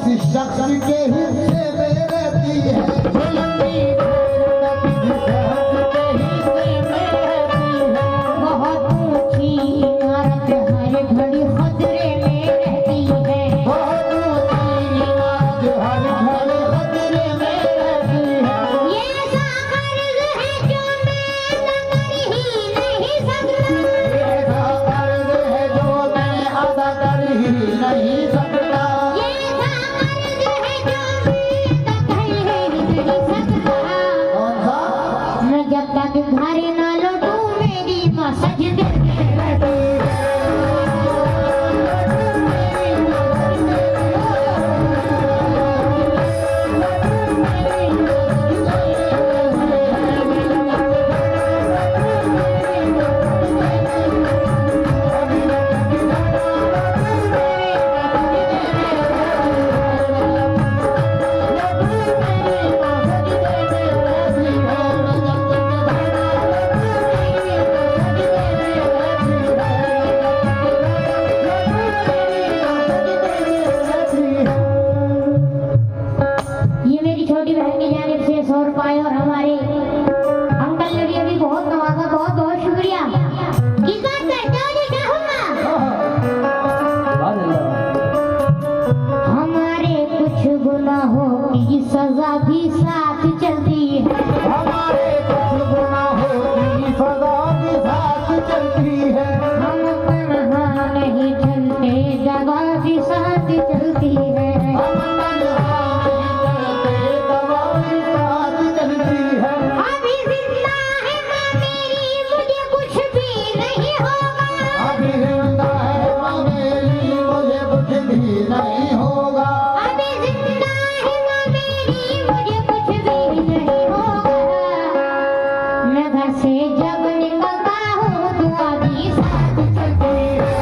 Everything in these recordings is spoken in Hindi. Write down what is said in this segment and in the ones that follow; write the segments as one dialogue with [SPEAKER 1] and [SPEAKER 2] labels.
[SPEAKER 1] किसी शख्स के हिस्से में रहती है।
[SPEAKER 2] बहुत ऊंची इमारत हर घड़ी खतरे में रहती है।
[SPEAKER 1] बहुत ऊंची इमारत हर घड़ी खतरे में रहती है।
[SPEAKER 2] ये ऐसा कर्ज है जो मैं अदा कर ही नहीं सकता।
[SPEAKER 1] ये ऐसा कर्ज है जो मैं अदा कर ही नहीं सकता।
[SPEAKER 2] ये ऐसा कर्ज है जो मैं अदा कर ही नहीं सकता।
[SPEAKER 1] कौन सा?
[SPEAKER 2] मैं जब तक घर न लौटूं मेरी माँ सजदे में रहती है। ये मेरी छोटी बहन की जानिब से 100 रुपए और हमारे अंकल ने भी अभी बहुत नवाजा। बहुत बहुत शुक्रिया। किसान करता हूँ चाहूँगा हमारे कुछ गुनाहों की सजा भी साथ चलती है।
[SPEAKER 1] हमारे कुछ गुनाहों की सजा भी साथ चलती है।
[SPEAKER 2] हम तन्हा नहीं चलते दवा भी साथ चलती है।
[SPEAKER 1] हम तन्हा नहीं चलते, दवा भी साथ चलती है।
[SPEAKER 2] अभी जिंदा है माँ मेरी मुझे कुछ भी नहीं होगा।
[SPEAKER 1] अभी जिंदा है माँ मेरी, मुझे कुछ भी नहीं होगा।
[SPEAKER 2] अभी जिंदा है माँ मेरी मुझे कुछ भी नहीं होगा। मैं घर से जब निकलता हूँ दुआ भी साथ चलती है।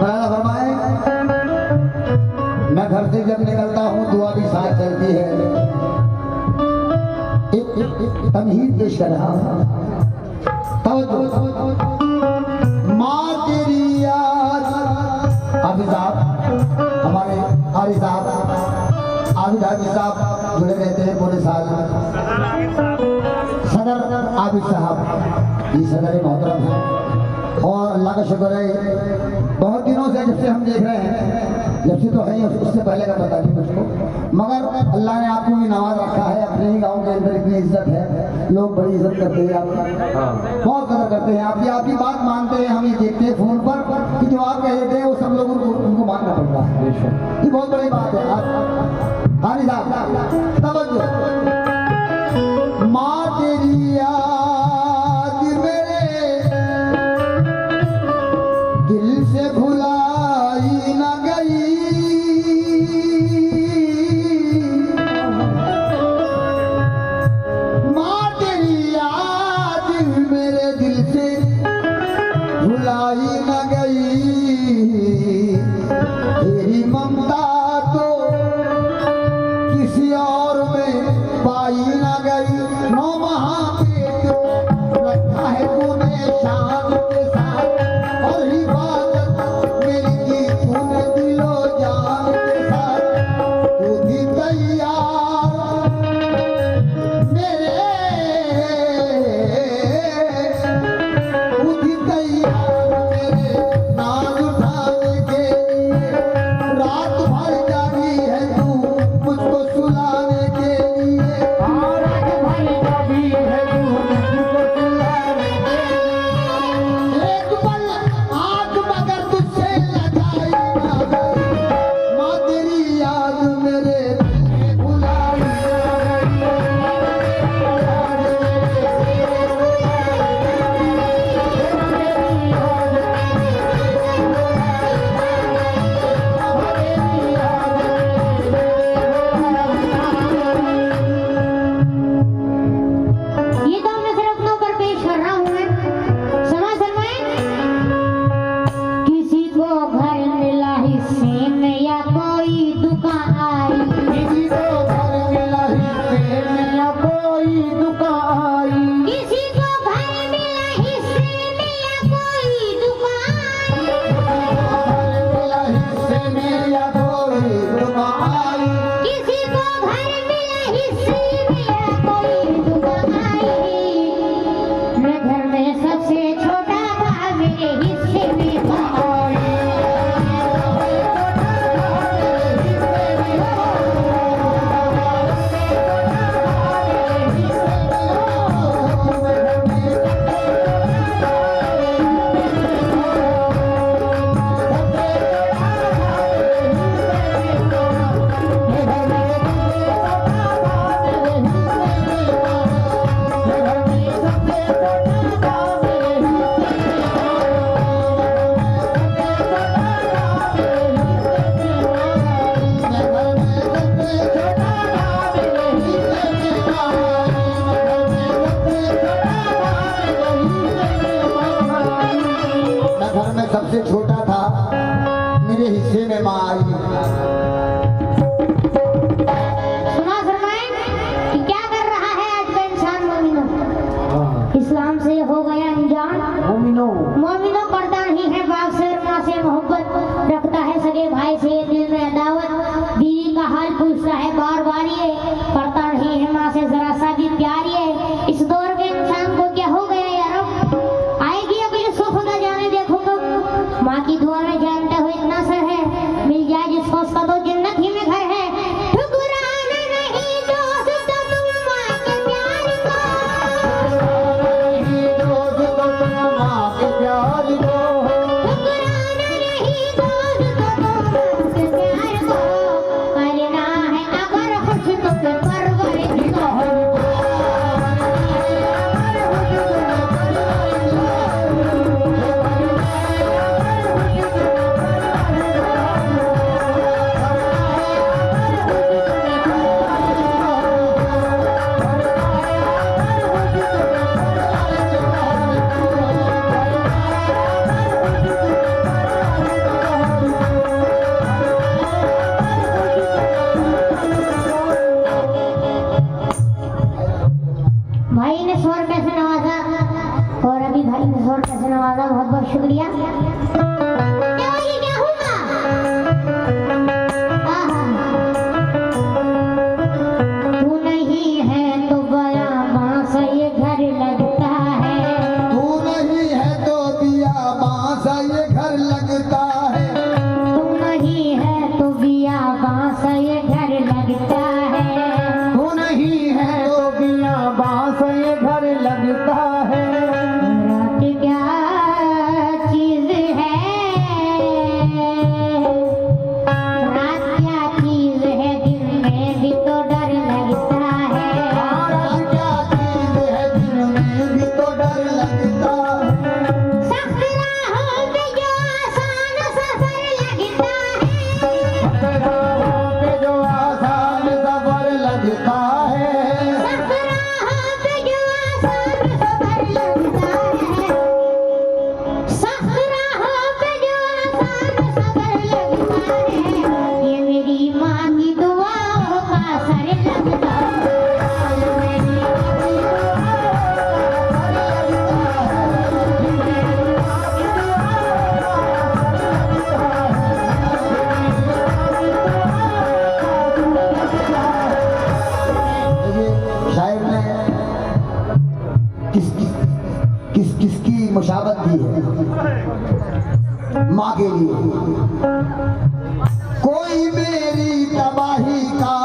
[SPEAKER 1] बराबर फरमाए, मैं घर से जब निकलता हूँ दुआ भी साथ चलती है। एक तमहीद पेश कर रहा हूँ। तवज्जो। माँ तेरी याद। हाफिज साहब, हमारे हारी साहब, आबिद हाफिज साहब जुड़े रहते हैं पूरे साल। सदर आबिद साहब ये सदर मोहतरम है और अल्लाह का शुक्र है बहुत दिनों से जब से हम देख रहे हैं, जब से तो है उससे पहले का पता नहीं मुझको, मगर अल्लाह ने आपको भी नवाज रखा है। अपने ही गांव के अंदर इतनी इज्जत है, लोग बड़ी इज्जत करते हैं आपकी, बहुत कदर करते हैं आपकी बात मानते हैं। हम ये देखते हैं फोन पर कि जो आप कह देते हैं वो सब लोगों को उनको मानना पड़ता है। ये बहुत बड़ी बात है। हानी साहब तवज्जो। माँ तेरी याद मेरे दिल से भुलाई न गई। माँ तेरी याद मेरे दिल से भुलाई न गई। तेरी ममता तो किसी और में पाई न गई। नौ महापेट रखा है तूने शान के साथ और हिफाजत मेरी की तूने दिलो जान के साथ। तू भी तैयार मेरे, तू भी तैयार मेरे नाम उठाने के लिए। रात भर जागी है तू मुझको सुलाने के लिए। रात भर जागी है तू मुझको सुलाने के लिए। एक पल आँख सबसे छोटा था, मेरे हिस्से में माँ आई।
[SPEAKER 2] सुना फरमाए कि क्या कर रहा है आज का इंसान मोमिनो? इस्लाम से हो गया अनजान। मोमिनो करता नहीं है बाप से और माँ से मोहब्बत, रखता है सगे भाई से दिल में अदावत, बीवी का हाल पूछता है बार बार ये, करता नहीं है माँ से जरा सा भी प्यार ये। इस दौर के इंसान को क्या हो गया यार? आएगी अभी सुख न जाने देखो कब, माँ की दुआ में जानता हुए इतना सर है, मिल जाए जिसको उसका तो जन्नत ही में घर है। ठुकराना नहीं दोस्त तुम माँ के प्यार को,
[SPEAKER 1] माँ के प्यार को,
[SPEAKER 2] ठुकराना नहीं दोस्त तुम माँ के प्यार को, करना है अगर खुश तो फिर परवरिश को। भाई ने 100 रुपए से नवाजा, और अभी भाई ने 100 रुपए से नवाजा, बहुत बहुत शुक्रिया। क्या ये क्या हुआ? आहा। तू नहीं है तो बड़ा बांस ये घर लगता है,
[SPEAKER 1] तू नहीं है तो बिया बांस ये घर लगता है,
[SPEAKER 2] तू नहीं है तो बिया बांस ये घर लगता है,
[SPEAKER 1] तू नहीं है तो बिया बांस ये घर लगता है।
[SPEAKER 2] रात क्या चीज है, रात क्या चीज है, दिन में भी तो डर लगता है।
[SPEAKER 1] रात क्या चीज है, दिन में भी तो डर लगता है।
[SPEAKER 2] सख्त राहों पे जो आसान सफर लगता है,
[SPEAKER 1] राहों पे जो आसान सफर लगता है,
[SPEAKER 2] सख्त राहों पे जो आसान सफर लगता है, सख्त राहों पे जो आसान सफर लगता है, ये मेरी माँ की दुआओं का असर लगता है।
[SPEAKER 1] देखिए शायर ने किसकी मुशाबत की है माँ के लिए। कोई मेरी तबाही का